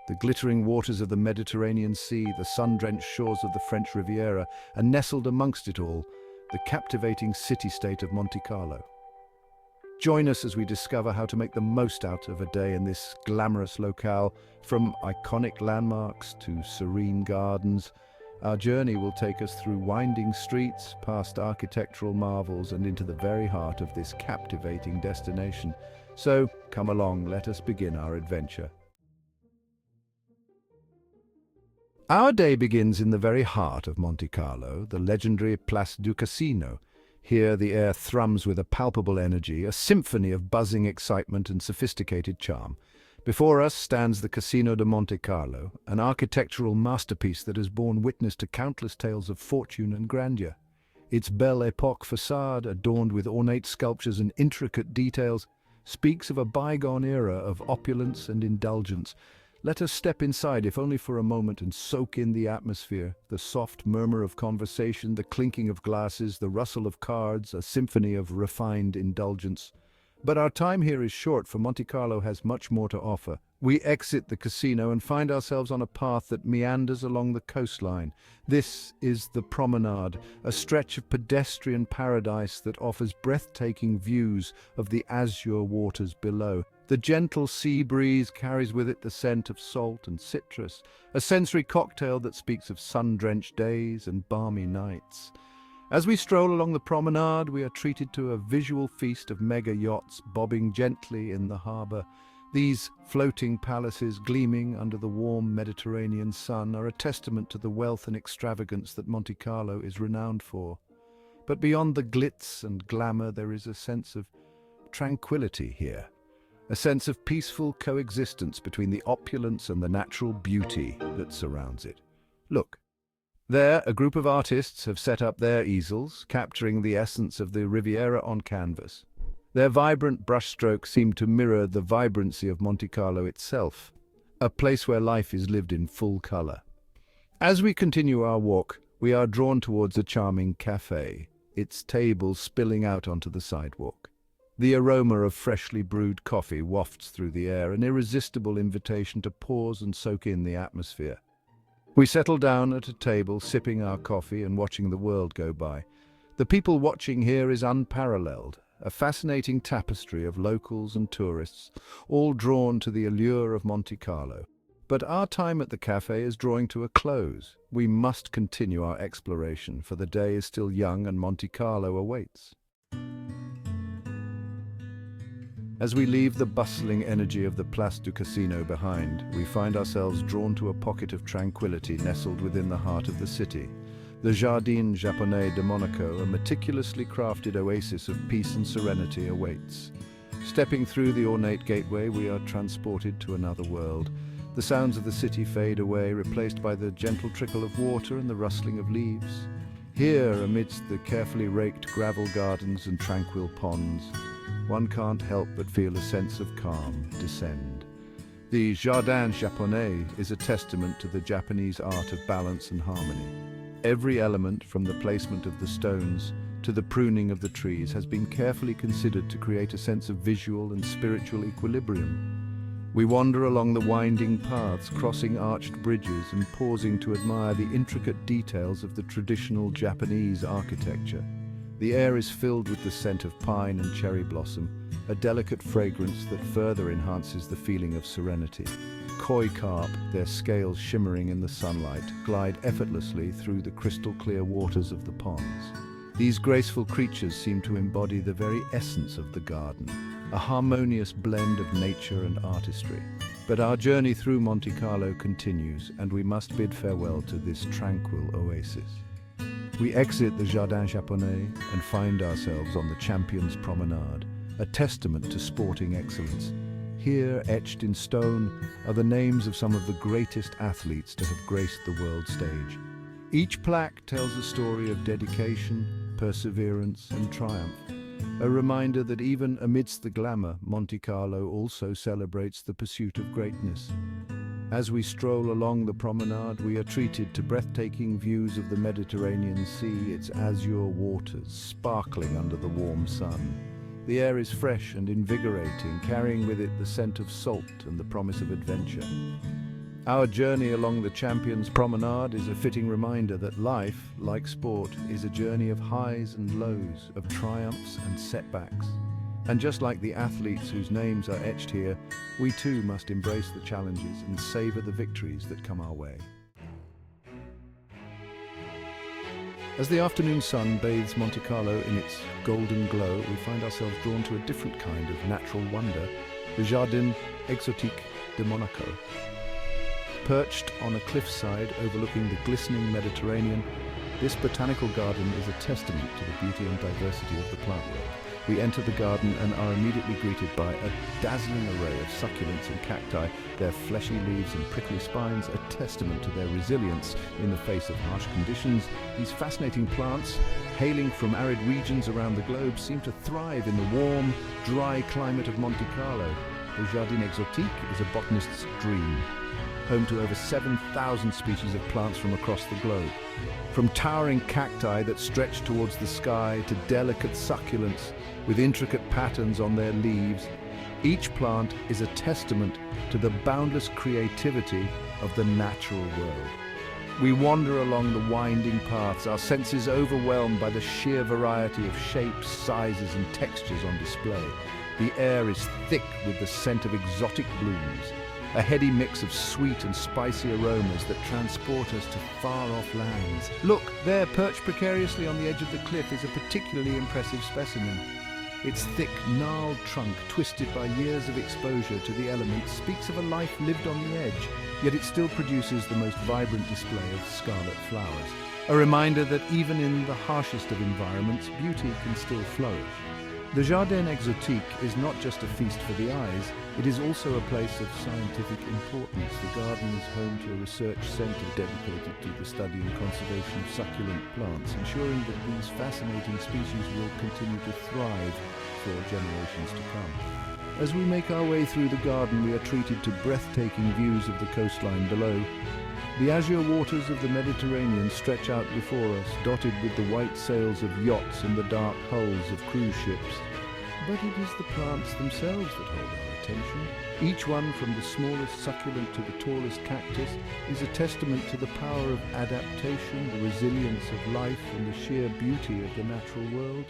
The glittering waters of the Mediterranean Sea, the sun-drenched shores of the French Riviera, and nestled amongst it all, the captivating city-state of Monte Carlo. Join us as we discover how to make the most out of a day in this glamorous locale, from iconic landmarks to serene gardens. Our journey will take us through winding streets, past architectural marvels, and into the very heart of this captivating destination. So, come along, let us begin our adventure. Our day begins in the very heart of Monte Carlo, the legendary Place du Casino. Here the air thrums with a palpable energy, a symphony of buzzing excitement and sophisticated charm. Before us stands the Casino de Monte Carlo, an architectural masterpiece that has borne witness to countless tales of fortune and grandeur. Its Belle Époque facade, adorned with ornate sculptures and intricate details, speaks of a bygone era of opulence and indulgence. Let us step inside, if only for a moment, and soak in the atmosphere, the soft murmur of conversation, the clinking of glasses, the rustle of cards, a symphony of refined indulgence. But our time here is short, for Monte Carlo has much more to offer. We exit the casino and find ourselves on a path that meanders along the coastline. This is the promenade, a stretch of pedestrian paradise that offers breathtaking views of the azure waters below. The gentle sea breeze carries with it the scent of salt and citrus, a sensory cocktail that speaks of sun-drenched days and balmy nights. As we stroll along the promenade, we are treated to a visual feast of mega yachts bobbing gently in the harbour. These floating palaces, gleaming under the warm Mediterranean sun, are a testament to the wealth and extravagance that Monte Carlo is renowned for. But beyond the glitz and glamour, there is a sense of tranquility here. A sense of peaceful coexistence between the opulence and the natural beauty that surrounds it. Look, there a group of artists have set up their easels, capturing the essence of the Riviera on canvas. Their vibrant brushstrokes seem to mirror the vibrancy of Monte Carlo itself, a place where life is lived in full color. As we continue our walk, we are drawn towards a charming cafe, its tables spilling out onto the sidewalk. The aroma of freshly brewed coffee wafts through the air, an irresistible invitation to pause and soak in the atmosphere. We settle down at a table, sipping our coffee and watching the world go by. The people watching here is unparalleled, a fascinating tapestry of locals and tourists, all drawn to the allure of Monte Carlo. But our time at the cafe is drawing to a close. We must continue our exploration, for the day is still young and Monte Carlo awaits. As we leave the bustling energy of the Place du Casino behind, we find ourselves drawn to a pocket of tranquility nestled within the heart of the city. The Jardin Japonais de Monaco, a meticulously crafted oasis of peace and serenity, awaits. Stepping through the ornate gateway, we are transported to another world. The sounds of the city fade away, replaced by the gentle trickle of water and the rustling of leaves. Here, amidst the carefully raked gravel gardens and tranquil ponds, one can't help but feel a sense of calm descend. The Jardin Japonais is a testament to the Japanese art of balance and harmony. Every element, from the placement of the stones to the pruning of the trees, has been carefully considered to create a sense of visual and spiritual equilibrium. We wander along the winding paths, crossing arched bridges and pausing to admire the intricate details of the traditional Japanese architecture. The air is filled with the scent of pine and cherry blossom, a delicate fragrance that further enhances the feeling of serenity. Koi carp, their scales shimmering in the sunlight, glide effortlessly through the crystal-clear waters of the ponds. These graceful creatures seem to embody the very essence of the garden, a harmonious blend of nature and artistry. But our journey through Monte Carlo continues, and we must bid farewell to this tranquil oasis. We exit the Jardin Japonais and find ourselves on the Champions Promenade, a testament to sporting excellence. Here, etched in stone, are the names of some of the greatest athletes to have graced the world stage. Each plaque tells a story of dedication, perseverance, and triumph, a reminder that even amidst the glamour, Monte Carlo also celebrates the pursuit of greatness. As we stroll along the promenade, we are treated to breathtaking views of the Mediterranean Sea, its azure waters sparkling under the warm sun. The air is fresh and invigorating, carrying with it the scent of salt and the promise of adventure. Our journey along the Champions Promenade is a fitting reminder that life, like sport, is a journey of highs and lows, of triumphs and setbacks. And just like the athletes whose names are etched here, we too must embrace the challenges and savor the victories that come our way. As the afternoon sun bathes Monte Carlo in its golden glow, we find ourselves drawn to a different kind of natural wonder, the Jardin Exotique de Monaco. Perched on a cliffside overlooking the glistening Mediterranean, this botanical garden is a testament to the beauty and diversity of the plant world. We enter the garden and are immediately greeted by a dazzling array of succulents and cacti, their fleshy leaves and prickly spines a testament to their resilience in the face of harsh conditions. These fascinating plants, hailing from arid regions around the globe, seem to thrive in the warm, dry climate of Monte Carlo. The Jardin Exotique is a botanist's dream, home to over 7,000 species of plants from across the globe. From towering cacti that stretch towards the sky to delicate succulents with intricate patterns on their leaves, each plant is a testament to the boundless creativity of the natural world. We wander along the winding paths, our senses overwhelmed by the sheer variety of shapes, sizes and textures on display. The air is thick with the scent of exotic blooms, a heady mix of sweet and spicy aromas that transport us to far-off lands. Look, there, perched precariously on the edge of the cliff, is a particularly impressive specimen. Its thick, gnarled trunk, twisted by years of exposure to the elements, speaks of a life lived on the edge, yet it still produces the most vibrant display of scarlet flowers. A reminder that even in the harshest of environments, beauty can still flourish. The Jardin Exotique is not just a feast for the eyes, it is also a place of scientific importance. The garden is home to a research centre dedicated to the study and conservation of succulent plants, ensuring that these fascinating species will continue to thrive for generations to come. As we make our way through the garden, we are treated to breathtaking views of the coastline below. The azure waters of the Mediterranean stretch out before us, dotted with the white sails of yachts and the dark hulls of cruise ships. But it is the plants themselves that hold our attention. Each one, from the smallest succulent to the tallest cactus, is a testament to the power of adaptation, the resilience of life, and the sheer beauty of the natural world.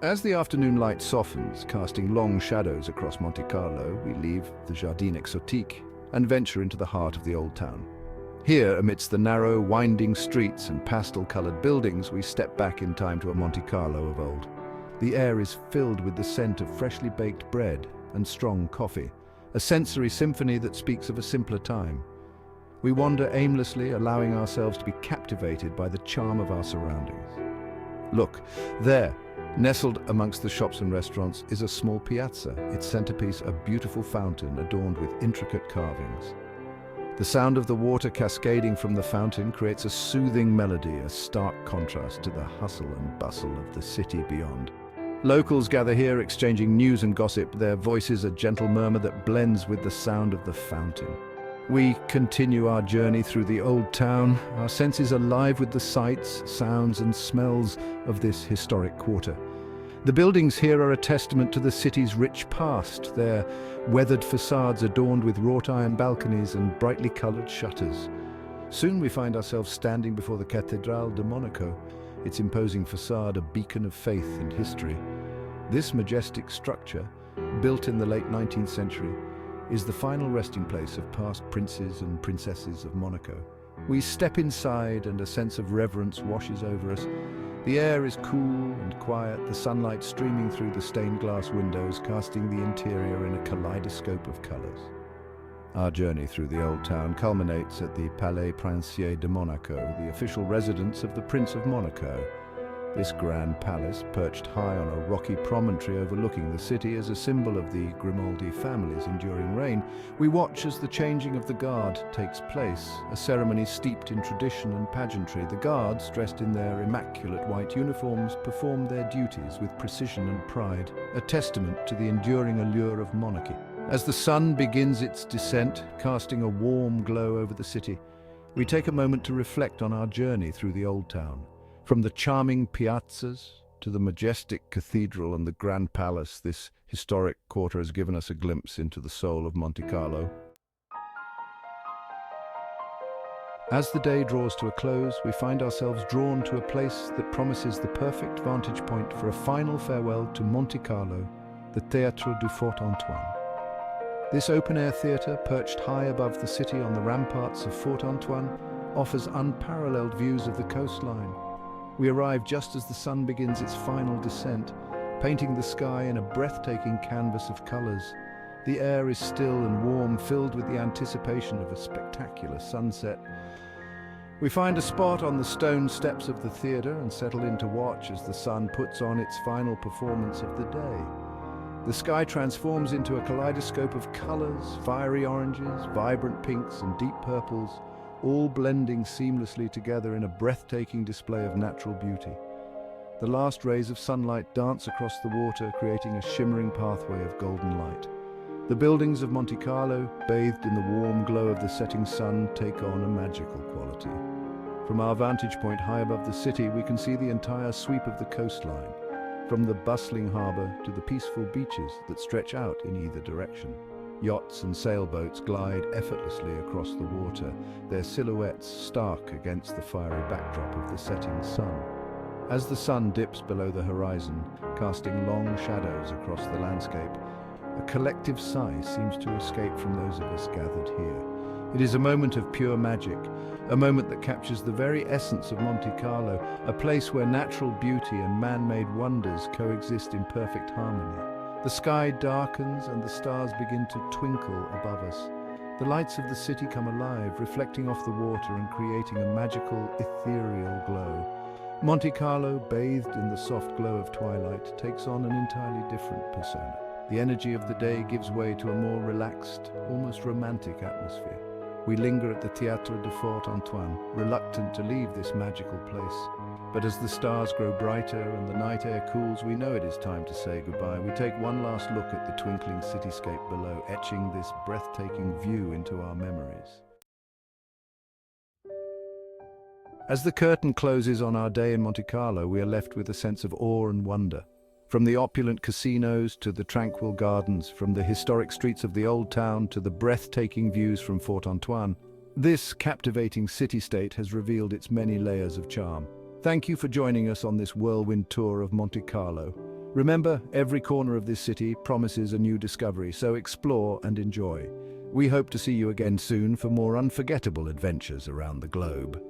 As the afternoon light softens, casting long shadows across Monte Carlo, we leave the Jardin Exotique and venture into the heart of the old town. Here, amidst the narrow, winding streets and pastel-colored buildings, we step back in time to a Monte Carlo of old. The air is filled with the scent of freshly baked bread and strong coffee, a sensory symphony that speaks of a simpler time. We wander aimlessly, allowing ourselves to be captivated by the charm of our surroundings. Look, there, nestled amongst the shops and restaurants, is a small piazza, its centerpiece a beautiful fountain adorned with intricate carvings. The sound of the water cascading from the fountain creates a soothing melody, a stark contrast to the hustle and bustle of the city beyond. Locals gather here, exchanging news and gossip, their voices a gentle murmur that blends with the sound of the fountain. We continue our journey through the old town, our senses alive with the sights, sounds and smells of this historic quarter. The buildings here are a testament to the city's rich past, their weathered facades adorned with wrought iron balconies and brightly coloured shutters. Soon we find ourselves standing before the Cathédrale de Monaco, its imposing facade a beacon of faith and history. This majestic structure, built in the late 19th century, is the final resting place of past princes and princesses of Monaco. We step inside and a sense of reverence washes over us. The air is cool and quiet, the sunlight streaming through the stained glass windows, casting the interior in a kaleidoscope of colours. Our journey through the old town culminates at the Palais Princier de Monaco, the official residence of the Prince of Monaco. This grand palace, perched high on a rocky promontory overlooking the city, is a symbol of the Grimaldi family's enduring reign. We watch as the changing of the guard takes place, a ceremony steeped in tradition and pageantry. The guards, dressed in their immaculate white uniforms, perform their duties with precision and pride, a testament to the enduring allure of monarchy. As the sun begins its descent, casting a warm glow over the city, we take a moment to reflect on our journey through the old town. From the charming piazzas to the majestic cathedral and the Grand Palace, this historic quarter has given us a glimpse into the soul of Monte Carlo. As the day draws to a close, we find ourselves drawn to a place that promises the perfect vantage point for a final farewell to Monte Carlo, the Théâtre du Fort Antoine. This open-air theatre, perched high above the city on the ramparts of Fort Antoine, offers unparalleled views of the coastline. We arrive just as the sun begins its final descent, painting the sky in a breathtaking canvas of colours. The air is still and warm, filled with the anticipation of a spectacular sunset. We find a spot on the stone steps of the theatre and settle in to watch as the sun puts on its final performance of the day. The sky transforms into a kaleidoscope of colours, fiery oranges, vibrant pinks and deep purples, all blending seamlessly together in a breathtaking display of natural beauty. The last rays of sunlight dance across the water, creating a shimmering pathway of golden light. The buildings of Monte Carlo, bathed in the warm glow of the setting sun, take on a magical quality. From our vantage point high above the city, we can see the entire sweep of the coastline, from the bustling harbour to the peaceful beaches that stretch out in either direction. Yachts and sailboats glide effortlessly across the water, their silhouettes stark against the fiery backdrop of the setting sun. As the sun dips below the horizon, casting long shadows across the landscape, a collective sigh seems to escape from those of us gathered here. It is a moment of pure magic, a moment that captures the very essence of Monte Carlo, a place where natural beauty and man-made wonders coexist in perfect harmony. The sky darkens and the stars begin to twinkle above us. The lights of the city come alive, reflecting off the water and creating a magical, ethereal glow. Monte Carlo, bathed in the soft glow of twilight, takes on an entirely different persona. The energy of the day gives way to a more relaxed, almost romantic atmosphere. We linger at the Théâtre du Fort Antoine, reluctant to leave this magical place. But as the stars grow brighter and the night air cools, we know it is time to say goodbye. We take one last look at the twinkling cityscape below, etching this breathtaking view into our memories. As the curtain closes on our day in Monte Carlo, we are left with a sense of awe and wonder. From the opulent casinos to the tranquil gardens, from the historic streets of the old town to the breathtaking views from Fort Antoine, this captivating city-state has revealed its many layers of charm. Thank you for joining us on this whirlwind tour of Monte Carlo. Remember, every corner of this city promises a new discovery, so explore and enjoy. We hope to see you again soon for more unforgettable adventures around the globe.